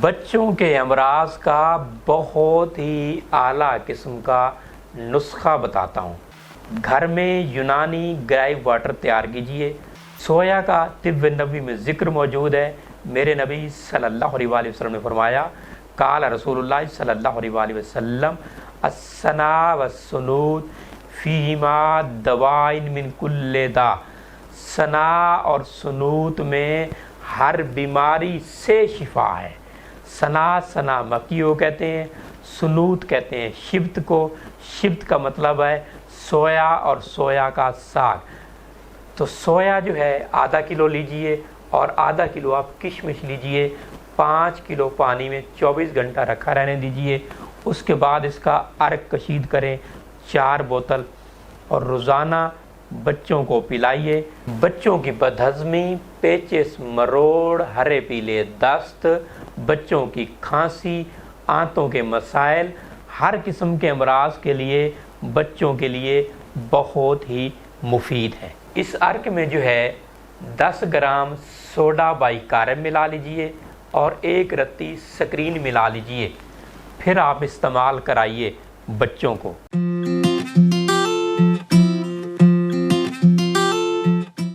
بچوں کے امراض کا بہت ہی اعلیٰ قسم کا نسخہ بتاتا ہوں۔ گھر میں یونانی گرائیو واٹر تیار کیجئے۔ سویا کا طب نبوی میں ذکر موجود ہے۔ میرے نبی صلی اللہ علیہ وآلہ وسلم نے فرمایا، قال رسول اللہ صلی اللہ علیہ وآلہ وسلم السنا والسنود فیہما دوائن من کل دا۔ سنا اور سنوت میں ہر بیماری سے شفا ہے۔ سنا مکیو کہتے ہیں، سنوت کہتے ہیں شبت کو۔ شبت کا مطلب ہے سویا اور سویا کا ساگ۔ تو سویا جو ہے آدھا کلو لیجئے اور آدھا کلو آپ کشمش لیجئے، 5 کلو پانی میں 24 گھنٹہ رکھا رہنے دیجئے۔ اس کے بعد اس کا عرق کشید کریں 4 بوتل اور روزانہ بچوں کو پلائیے۔ بچوں کی بدہضمی، پیچس، مروڑ، ہرے پیلے دست، بچوں کی کھانسی، آنتوں کے مسائل، ہر قسم کے امراض کے لیے بچوں کے لیے بہت ہی مفید ہے۔ اس عرق میں جو ہے 10 گرام سوڈا بائی کارب ملا لیجئے اور 1 رتی سکرین ملا لیجئے، پھر آپ استعمال کرائیے بچوں کو۔